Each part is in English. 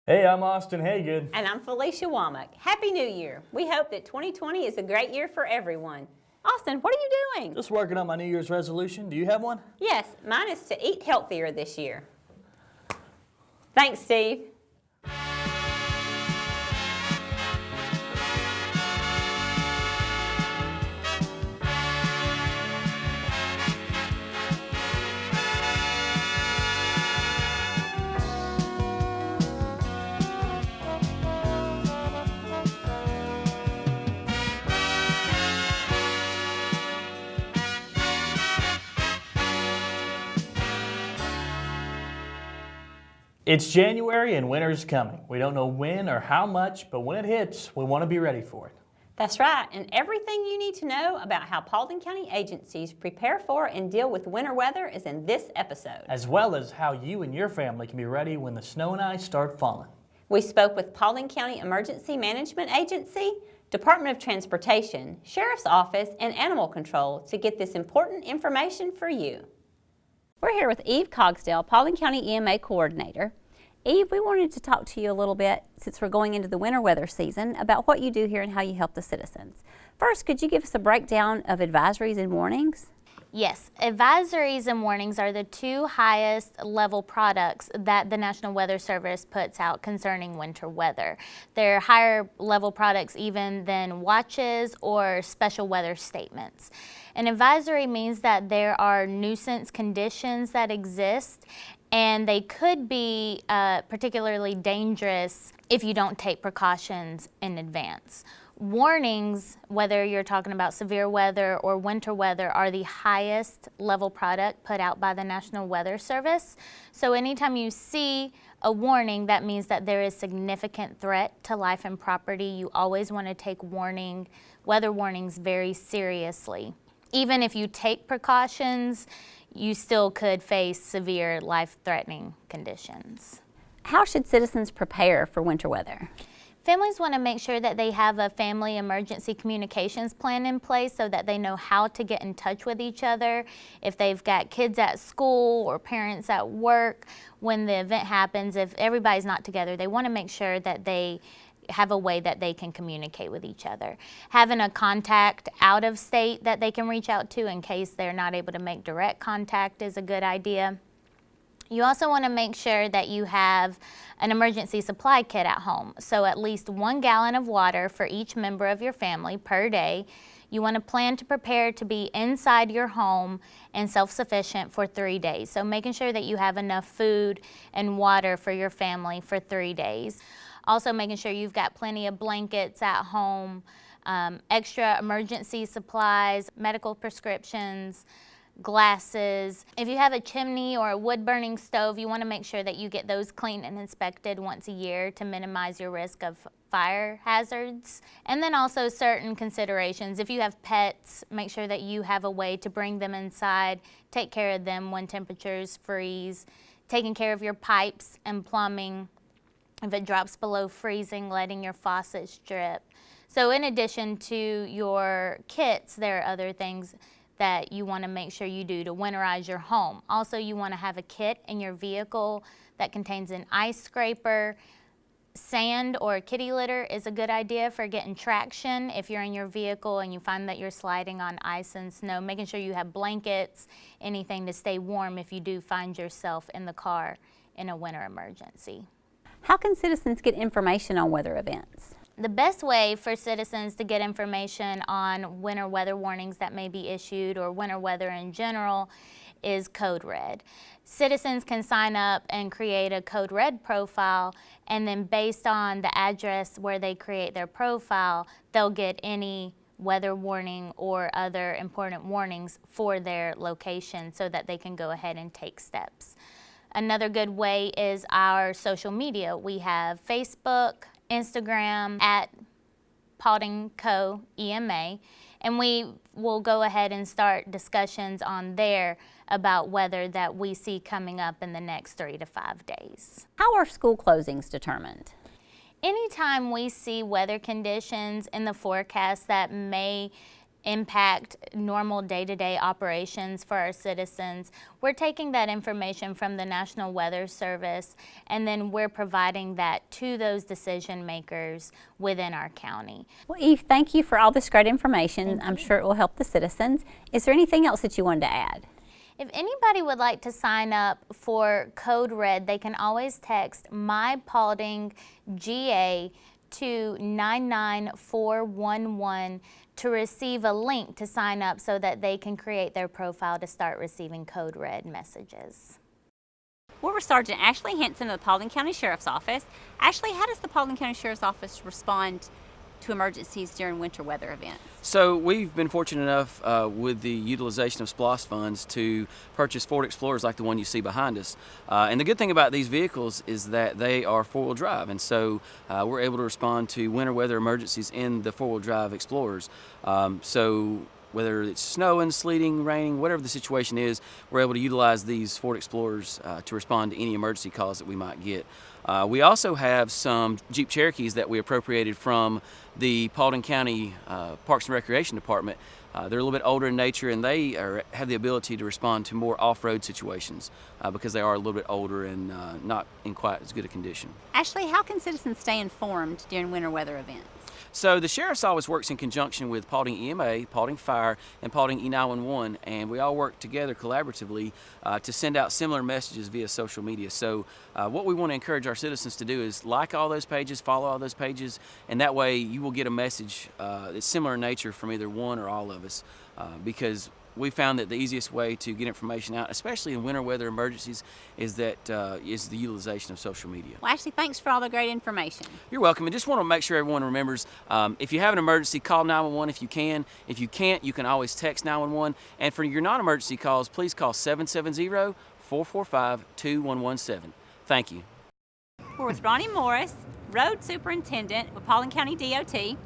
Hey, I'm Austin Hagan. And I'm Felicia Womack. Happy New Year. We hope that 2020 is a great year for everyone. Austin, what are you doing? Just working on my New Year's resolution. Do you have one? Yes, mine is to eat healthier this year. Thanks, Steve. It's January and winter's coming. We don't know when or how much, but when it hits, we want to be ready for it. That's right, and everything you need to know about how Paulding County agencies prepare for and deal with winter weather is in this episode. As well as how you and your family can be ready when the snow and ice start falling. We spoke with Paulding County Emergency Management Agency, Department of Transportation, Sheriff's Office, and Animal Control to get this important information for you. We're here with Eve Cogsdale, Paulding County EMA Coordinator. Eve, we wanted to talk to you a little bit, since we're going into the winter weather season, about what you do here and how you help the citizens. First, could you give us a breakdown of advisories and warnings? Yes, advisories and warnings are the two highest level products that the National Weather Service puts out concerning winter weather. They're higher level products even than watches or special weather statements. An advisory means that there are nuisance conditions that exist, and they could be particularly dangerous if you don't take precautions in advance. Warnings, whether you're talking about severe weather or winter weather, are the highest level product put out by the National Weather Service. So anytime you see a warning, that means that there is significant threat to life and property. You always want to take weather warnings very seriously. Even if you take precautions, you still could face severe life-threatening conditions. How should citizens prepare for winter weather? Families want to make sure that they have a family emergency communications plan in place so that they know how to get in touch with each other. If they've got kids at school or parents at work, when the event happens, if everybody's not together, they want to make sure that they have a way that they can communicate with each other. Having a contact out of state that they can reach out to in case they're not able to make direct contact is a good idea. You also want to make sure that you have an emergency supply kit at home. So at least 1 gallon of water for each member of your family per day. You want to plan to prepare to be inside your home and self-sufficient for 3 days. So making sure that you have enough food and water for your family for 3 days. Also making sure you've got plenty of blankets at home, extra emergency supplies, medical prescriptions, glasses. If you have a chimney or a wood-burning stove, you want to make sure that you get those cleaned and inspected once a year to minimize your risk of fire hazards. And then also certain considerations. If you have pets, make sure that you have a way to bring them inside, take care of them when temperatures freeze, taking care of your pipes and plumbing. If it drops below freezing, letting your faucets drip. So in addition to your kits, there are other things that you want to make sure you do to winterize your home. Also, you want to have a kit in your vehicle that contains an ice scraper. Sand or kitty litter is a good idea for getting traction if you're in your vehicle and you find that you're sliding on ice and snow. Making sure you have blankets, anything to stay warm if you do find yourself in the car in a winter emergency. How can citizens get information on weather events? The best way for citizens to get information on winter weather warnings that may be issued or winter weather in general is Code Red. Citizens can sign up and create a Code Red profile, and then based on the address where they create their profile, they'll get any weather warning or other important warnings for their location so that they can go ahead and take steps. Another good way is our social media. We have Facebook, Instagram at Paulding Co. EMA, and we will go ahead and start discussions on there about weather that we see coming up in the next 3 to 5 days. How are school closings determined? Anytime we see weather conditions in the forecast that may impact normal day-to-day operations for our citizens. We're taking that information from the National Weather Service, and then we're providing that to those decision makers within our county. Well, Eve, thank you for all this great information. I'm sure it will help the citizens. Is there anything else that you wanted to add? If anybody would like to sign up for Code Red, they can always text My Paulding GA to 99411 to receive a link to sign up so that they can create their profile to start receiving Code Red messages. We're with Sergeant Ashley Henson of the Paulding County Sheriff's Office. Ashley, how does the Paulding County Sheriff's Office respond to emergencies during winter weather events? So we've been fortunate enough with the utilization of SPLOST funds to purchase Ford Explorers like the one you see behind us. And the good thing about these vehicles is that they are four-wheel drive, and so we're able to respond to winter weather emergencies in the four-wheel drive Explorers. So whether it's snowing, sleeting, raining, whatever the situation is, we're able to utilize these Ford Explorers to respond to any emergency calls that we might get. We also have some Jeep Cherokees that we appropriated from the Paulding County Parks and Recreation Department. They're a little bit older in nature, and they have the ability to respond to more off-road situations because they are a little bit older and not in quite as good a condition. Ashley, how can citizens stay informed during winter weather events? So the Sheriff's Office works in conjunction with Paulding EMA, Paulding Fire, and Paulding E911, and we all work together collaboratively to send out similar messages via social media. So what we want to encourage our citizens to do is like all those pages, follow all those pages, and that way you will get a message that's similar in nature from either one or all of us, because we found that the easiest way to get information out, especially in winter weather emergencies, is the utilization of social media. Well, Ashley, thanks for all the great information. You're welcome. And just want to make sure everyone remembers, if you have an emergency, call 911 if you can. If you can't, you can always text 911. And for your non-emergency calls, please call 770-445-2117. Thank you. We're with Ronnie Morris, Road Superintendent with Paulding County DOT.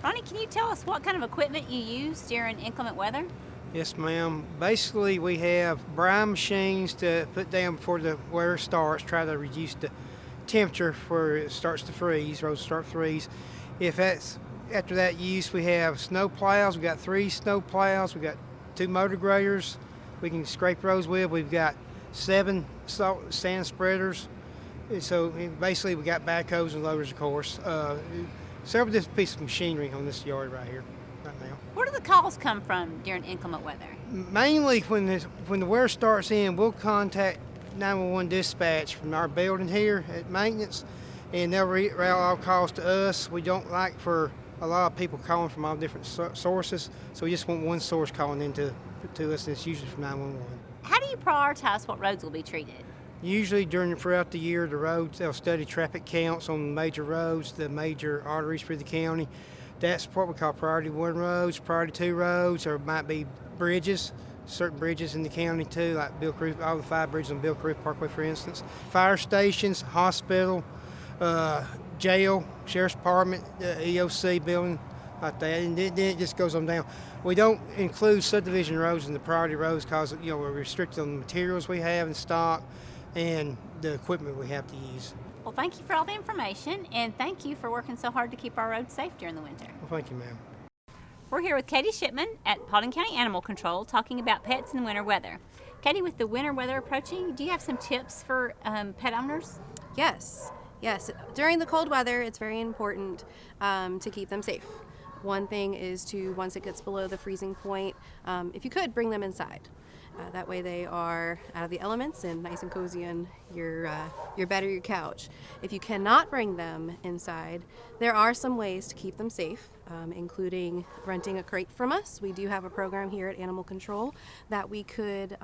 Ronnie, can you tell us what kind of equipment you use during inclement weather? Yes, ma'am. Basically, we have brine machines to put down before the weather starts, try to reduce the temperature before it starts to freeze, roads start to freeze. If that's after that use, we have snow plows. We got 3 snow plows. We got 2 motor graders we can scrape roads with. We've got 7 sand spreaders. And so basically, we got backhoes and loaders, of course. Several different pieces of machinery on this yard right here, right now. Where do the calls come from during inclement weather? Mainly when the weather starts in, we'll contact 911 dispatch from our building here at maintenance, and they'll route all calls to us. We don't like for a lot of people calling from all different sources, so we just want one source calling in to us, and it's usually from 911. How do you prioritize what roads will be treated? Usually throughout the year, the roads, they'll study traffic counts on the major roads, the major arteries for the county. That's what we call priority 1 roads, priority 2 roads, or it might be bridges, certain bridges in the county too, like Bill Cruz, all the 5 bridges on Bill Cruz Parkway, for instance. Fire stations, hospital, jail, sheriff's department, EOC building, like that, and then it just goes on down. We don't include subdivision roads in the priority roads because we're restricted on the materials we have in stock and the equipment we have to use. Well, thank you for all the information, and thank you for working so hard to keep our roads safe during the winter. Well, thank you, ma'am. We're here with Katie Shipman at Paulding County Animal Control talking about pets in winter weather. Katie, with the winter weather approaching, do you have some tips for pet owners? Yes. During the cold weather, it's very important to keep them safe. One thing is to, once it gets below the freezing point, if you could, bring them inside. That way they are out of the elements and nice and cozy on your bed or your couch. If you cannot bring them inside, there are some ways to keep them safe, including renting a crate from us. We do have a program here at Animal Control that we could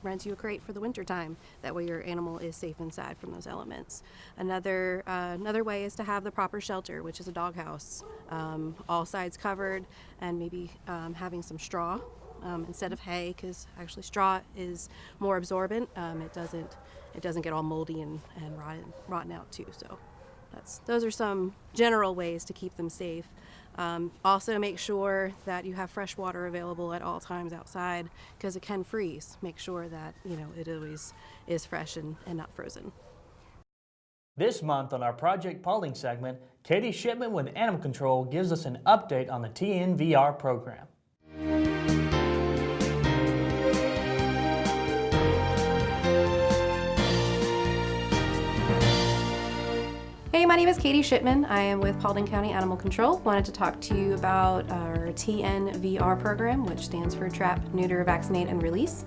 rent you a crate for the winter time. That way your animal is safe inside from those elements. Another way is to have the proper shelter, which is a doghouse, all sides covered, and maybe having some straw instead of hay, because actually straw is more absorbent. It doesn't get all moldy and rotten out too. So those are some general ways to keep them safe. Also make sure that you have fresh water available at all times outside, because it can freeze. Make sure that it always is fresh and not frozen. This month on our Project Paulding segment, Katie Shipman with Animal Control gives us an update on the TNVR program. my name is Katie Shipman. I am with Paulding County Animal Control. Wanted to talk to you about our TNVR program, which stands for Trap, Neuter, Vaccinate, and Release.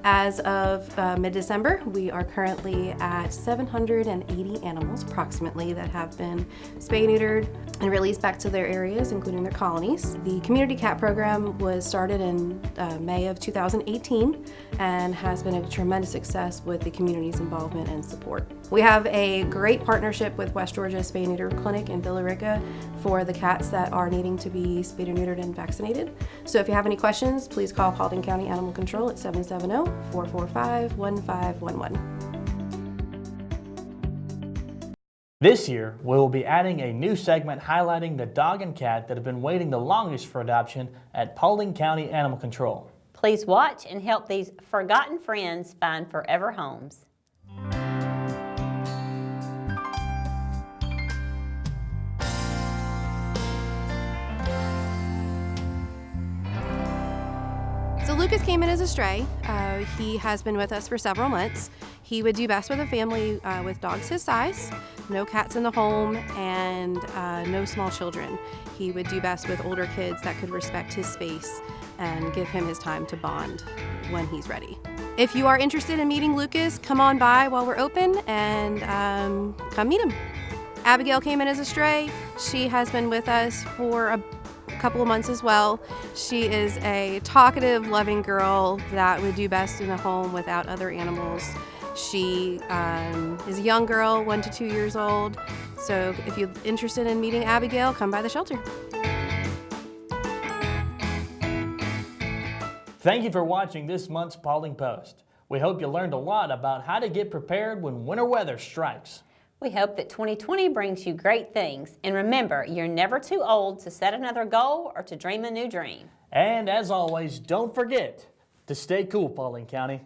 As of mid-December, we are currently at 780 animals approximately that have been spay neutered and released back to their areas, including their colonies. The community cat program was started in May of 2018 and has been a tremendous success with the community's involvement and support. We have a great partnership with West Georgia Spay Neuter Clinic in Billerica for the cats that are needing to be spayed or neutered and vaccinated. So if you have any questions, please call Paulding County Animal Control at 770-445-1511. This year, we will be adding a new segment highlighting the dog and cat that have been waiting the longest for adoption at Paulding County Animal Control. Please watch and help these forgotten friends find forever homes. So Lucas came in as a stray. He has been with us for several months. He would do best with a family with dogs his size, no cats in the home, and no small children. He would do best with older kids that could respect his space and give him his time to bond when he's ready. If you are interested in meeting Lucas, come on by while we're open and come meet him. Abigail came in as a stray. She has been with us for a couple of months as well. She is a talkative, loving girl that would do best in a home without other animals. She is a young girl, 1 to 2 years old. So if you're interested in meeting Abigail, come by the shelter. Thank you for watching this month's Paulding Post. We hope you learned a lot about how to get prepared when winter weather strikes. We hope that 2020 brings you great things. And remember, you're never too old to set another goal or to dream a new dream. And as always, don't forget to stay cool, Paulding County.